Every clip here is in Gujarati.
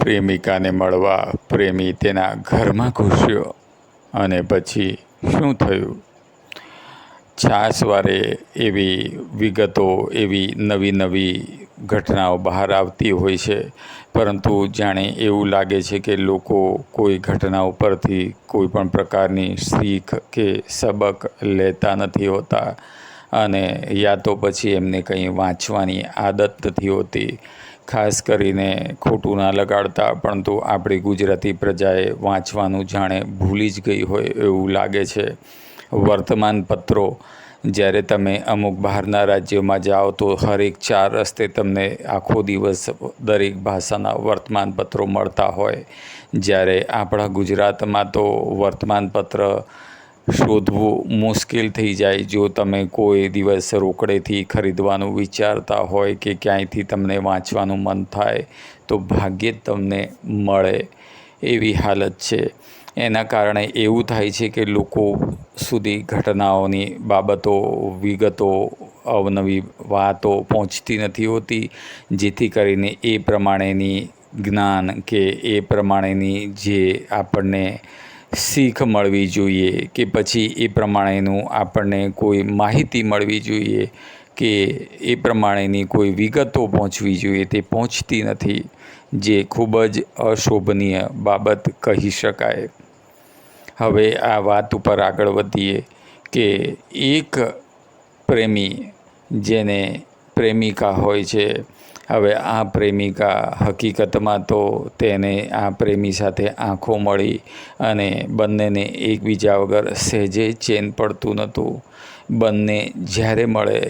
પ્રેમિકાને મળવા પ્રેમી તેના ઘરમાં ઘૂસ્યો અને પછી શું થયું? છાશવારે એવી વિગતો, એવી નવી નવી ઘટનાઓ બહાર આવતી હોય છે, પરંતુ જાણે એવું લાગે છે કે લોકો કોઈ ઘટના ઉપરથી કોઈ પણ પ્રકારની શીખ કે સબક લેતા નથી હોતા, અને યા તો પછી એમને કંઈ વાંચવાની આદત નથી હોતી. ખાસ કરીને ખોટું ના લગાડતા, પરંતુ આપણી ગુજરાતી પ્રજાએ વાંચવાનું જાણે ભૂલી જ ગઈ હોય એવું લાગે છે. વર્તમાનપત્રો, જ્યારે તમે અમુક બહારના રાજ્યોમાં જાઓ તો હરેક 4 રસ્તે તમને આખો દિવસ દરેક ભાષાના વર્તમાનપત્રો મળતા હોય, જ્યારે આપણા ગુજરાતમાં તો વર્તમાનપત્ર શોધવું મુશ્કેલ થઈ જાય. જો તમે કોઈ દિવસ રોકડેથી ખરીદવાનું વિચારતા હોય કે ક્યાંયથી તમને વાંચવાનું મન થાય તો ભાગ્યે જ તમને મળે એવી હાલત છે. એના કારણે એવું થાય છે કે લોકો સુધી ઘટનાઓની બાબતો, વિગતો, અવનવી વાતો પહોંચતી નથી હોતી, જેથી કરીને એ પ્રમાણેની જ્ઞાન કે એ પ્રમાણેની જે આપણને શીખ મળવી જોઈએ કે પછી એ પ્રમાણેનું આપણને કોઈ માહિતી મળવી જોઈએ કે એ પ્રમાણેની કોઈ વિગતો પહોંચવી જોઈએ, તે પહોંચતી નથી, જે ખૂબ જ અશોભનીય બાબત કહી શકાય. હવે આ વાત ઉપર આગળ વધીએ કે એક પ્રેમી જેને પ્રેમિકા હોય છે, હવે આ પ્રેમિકા હકીકતમાં તો તેને આ પ્રેમી સાથે આંખો મળી અને બંનેને એકબીજા વગર સહેજે ચેન પડતું નહોતું. બંને જ્યારે મળે,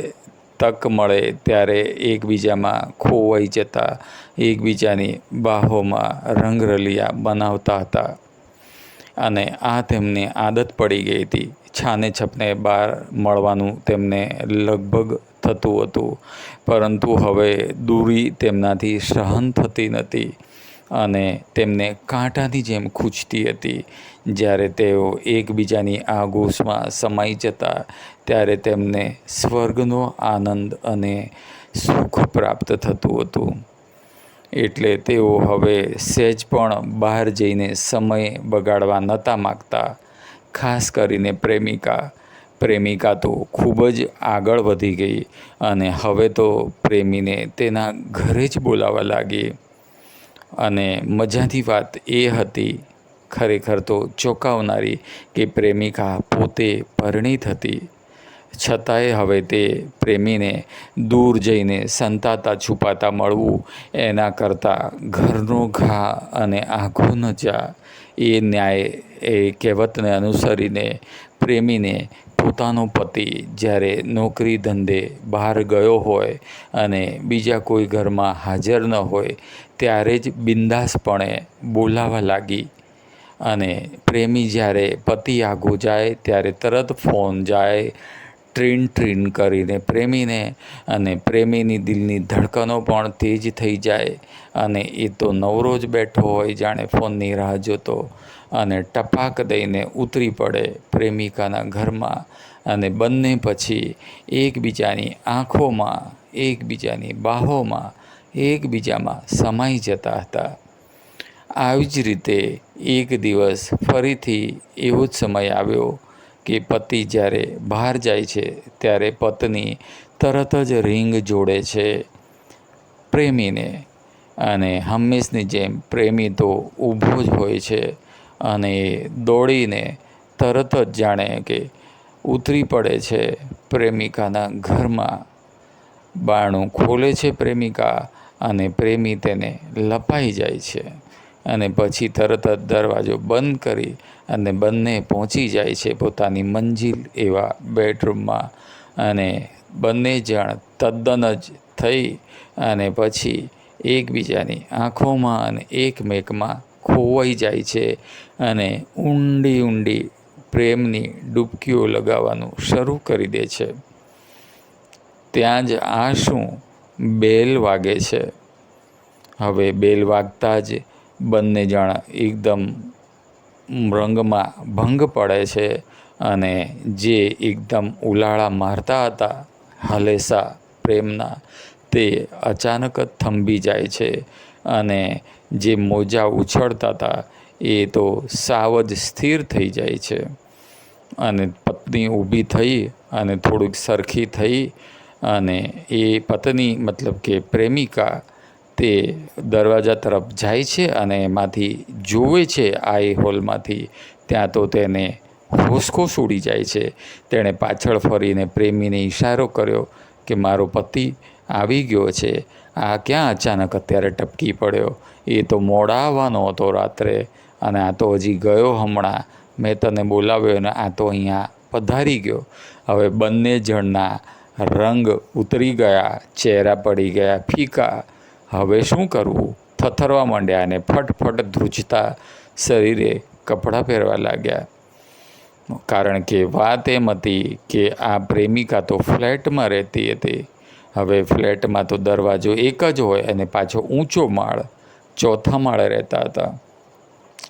તક મળે ત્યારે એકબીજામાં ખોવાઈ જતા, એકબીજાની બાહોમાં રંગરલિયા બનાવતા હતા, અને આ તેમને આદત પડી ગઈ હતી. છાને છપને બહાર મળવાનું તેમને લગભગ થતું હતું, પરંતુ હવે દૂરી તેમનાથી સહન થતી નથી અને તેમને કાંટાની જેમ ખૂંચતી હતી. જ્યારે તેઓ એકબીજાની આગોશમાં સમાઈ જતા ત્યારે તેમને સ્વર્ગનો આનંદ અને સુખ પ્રાપ્ત થતું હતું. એટલે તેઓ હવે સહેજ પણ બહાર જઈને સમય બગાડવા નહોતા માગતા. ખાસ કરીને પ્રેમિકા તો ખૂબ જ આગળ વધી ગઈ અને હવે તો પ્રેમીને તેના ઘરે જ બોલાવવા લાગી. અને મજાની વાત એ હતી, ખરેખર તો ચોંકાવનારી, કે પ્રેમિકા પોતે પરિણીત હતી, છતાંય હવે તે પ્રેમીને દૂર જઈને સંતાતા છુપાતા મળવું એના કરતાં ઘરનો ઘા અને આઘો ન જા, એ ન્યાય, એ કહેવતને અનુસરીને પ્રેમીને પોતાનો પતિ જ્યારે નોકરી ધંધે બહાર ગયો હોય અને બીજા કોઈ ઘરમાં હાજર ન હોય ત્યારે જ બિંદાસપણે બોલાવવા લાગી. અને પ્રેમી જ્યારે પતિ આગો જાય ત્યારે તરત ફોન જાય ટ્રીન ટ્રીન કરીને પ્રેમીને, અને પ્રેમીની દિલની ધડકનો પણ તેજ થઈ જાય, અને એ તો નવરો જ બેઠો હોય જાણે ફોનની રાહ જોતો, અને ટપાક દઈને ઉતરી પડે પ્રેમિકાના ઘરમાં, અને બંને પછી એકબીજાની આંખોમાં, એકબીજાની બાહોમાં, એકબીજામાં સમાઈ જતા હતા. આવી જ રીતે એક દિવસ ફરીથી એવો જ સમય આવ્યો કે પતિ જ્યારે બહાર જાય છે ત્યારે પત્ની તરત જ રિંગ જોડે છે પ્રેમીને, અને હંમેશની જેમ પ્રેમી તો ઊભો જ હોય છે અને દોડીને તરત જ જાણે કે ઉતરી પડે છે પ્રેમિકાના ઘરમાં. બારણું ખોલે છે પ્રેમિકા, અને પ્રેમી તેને લપાઈ જાય છે, અને પછી તરત જ દરવાજો બંધ કરી અને બંને પહોંચી જાય છે પોતાની મંજિલ એવા બેડરૂમમાં, અને બંને જણ તદ્દન જ થઈ અને પછી એકબીજાની આંખોમાં અને એકમેકમાં ખોવાઈ જાય છે અને ઊંડી ઊંડી પ્રેમની ડૂબકીઓ લગાવવાનું શરૂ કરી દે છે. ત્યાં જ આ શું, બેલ વાગે છે. હવે બેલ વાગતા જ બંને જણ એકદમ રંગમાં ભંગ પડે છે, અને જે એકદમ ઉલાળા મારતા હતા હલેસા પ્રેમના, તે અચાનક જ થંભી જાય છે અને જે મોજા ઉછળતા હતા એ તો સાવ જ સ્થિર થઈ જાય છે. અને પત્ની ઊભી થઈ અને થોડીક સરખી થઈ અને એ પત્ની મતલબ કે પ્રેમિકા તે દરવાજા તરફ જાય છે અને એમાંથી જુએ છે આ હોલમાંથી, ત્યાં તો તેને હોશખોશ ઉડી જાય છે. તેણે પાછળ ફરીને પ્રેમીને ઈશારો કર્યો કે મારો પતિ આવી ગયો છે, આ ક્યાં અચાનક અત્યારે ટપકી પડ્યો, એ તો મોડા આવવાનો હતો રાત્રે, અને આ તો હજી ગયો હમણાં, મેં તને બોલાવ્યો ને આ તો અહીંયા પધારી ગયો. હવે બંને જણના રંગ ઉતરી ગયા, ચહેરા પડી ગયા ફીકા. હવે શું કરવું? થથરવા માંડ્યા અને ફટફટ ધ્રુજતા શરીરે કપડાં પહેરવા લાગ્યા. કારણ કે વાત એમ હતી કે આ પ્રેમિકા તો ફ્લેટમાં રહેતી હતી. હવે ફ્લેટમાં તો દરવાજો એક જ હોય અને પાછો ઊંચો માળ, ચોથા માળે રહેતા હતા.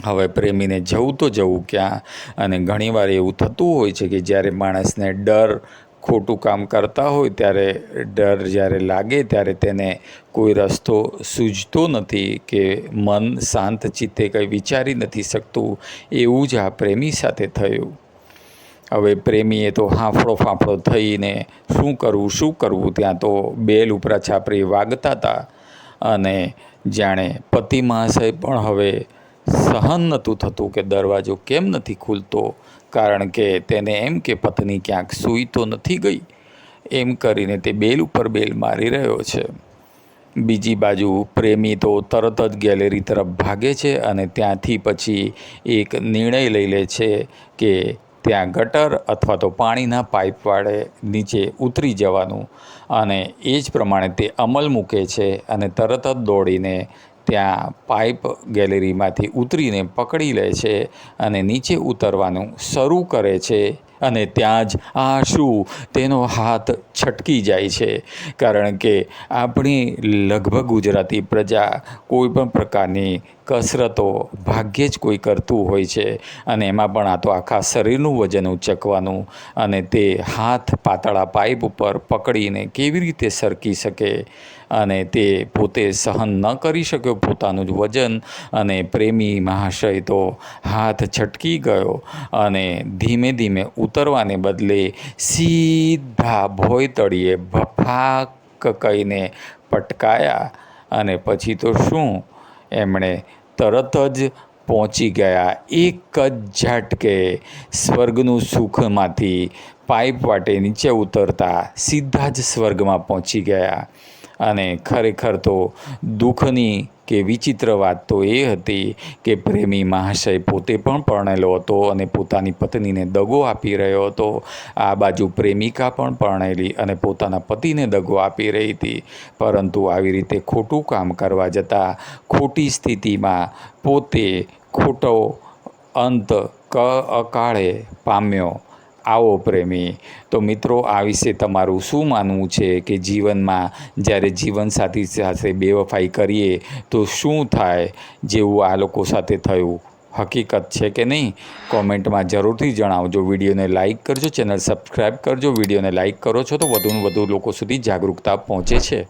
હવે પ્રેમીને જવું તો જવું ક્યાં? અને ઘણીવાર એવું થતું હોય છે કે જ્યારે માણસને ડર ખોટું કામ કરતા હોય ત્યારે ડર જ્યારે લાગે ત્યારે તેને કોઈ રસ્તો સૂઝતો નથી કે મન શાંત ચિત્તે કંઈ વિચારી નથી શકતું. એવું જ આ પ્રેમી સાથે થયું. હવે પ્રેમીએ તો હાંફળો ફાંફળો થઈને શું કરવું ત્યાં તો બેલ ઉપરા છાપરી વાગતા હતા. અને જાણે પતિ મહાશય પણ હવે સહન નહોતું થતું કે દરવાજો કેમ નથી ખુલતો, કારણ કે તેને એમ કે પત્ની ક્યાંક સૂઈ તો નથી ગઈ. એમ કરીને તે બેલ ઉપર બેલ મારી રહ્યો છે. બીજી બાજુ પ્રેમી તો તરત જ ગેલેરી તરફ ભાગે છે અને ત્યાંથી પછી એક નિર્ણય લઈ લે છે કે ત્યાં ગટર અથવા તો પાણીના પાઇપ વાળે નીચે ઉતરી જવાનું. અને એ જ પ્રમાણે તે અમલ મૂકે છે અને તરત જ દોડીને ત્યાં પાઇપ ગેલેરીમાંથી ઉતરીને પકડી લે છે અને નીચે ઉતરવાનું શરૂ કરે છે. અને ત્યાં જ આ શું, તેનો હાથ છટકી જાય છે. કારણ કે આપણી લગભગ ગુજરાતી પ્રજા કોઈ પણ પ્રકારની કસરતો ભાગ્યે જ કોઈ કરતું હોય છે, અને એમાં પણ આ તો આખા શરીરનું વજન ઉચકવાનું, અને તે હાથ પાતળા પાઇપ ઉપર પકડીને કેવી રીતે સરકી શકે? અને તે પોતે સહન ન કરી શક્યો પોતાનું જ વજન, અને પ્રેમી મહાશય તો હાથ છટકી ગયો અને ધીમે ધીમે ઉતરવાને બદલે સીધા ભોંય તળિયે ભફાક કહીને પટકાયા. અને પછી તો શું, એમણે તરત જ પહોંચી ગયા એક જ ઝાટકે સ્વર્ગનું સુખમાંથી પાઇપ વાટે નીચે ઉતરતા સીધા જ સ્વર્ગમાં પહોંચી ગયા. અને ખરેખર તો દુઃખની કે વિચિત્ર વાત તો એ હતી કે પ્રેમી મહાશય પોતે પણ પરણેલો હતો અને પોતાની પત્નીને દગો આપી રહ્યો હતો. આ બાજુ પ્રેમિકા પણ પરણેલી અને પોતાના પતિને દગો આપી રહી હતી. પરંતુ આવી રીતે ખોટું કામ કરવા જતાં ખોટી સ્થિતિમાં પોતે ખોટો અંત અકાળે પામ્યો. આવો પ્રેમી. તો મિત્રો, આ વિશે તમારું શું માનવું છે કે જીવનમાં જ્યારે જીવનસાથી સાથે બેવફાઈ કરીએ તો શું થાય, જેવું આ લોકો સાથે થયું? હકીકત છે કે નહીં? કોમેન્ટમાં જરૂરથી જણાવજો. વિડીયોને લાઇક કરજો, ચેનલ સબસ્ક્રાઈબ કરજો. વિડીયોને લાઇક કરો છો તો વધુને વધુ લોકો સુધી જાગૃતતા પહોંચે છે.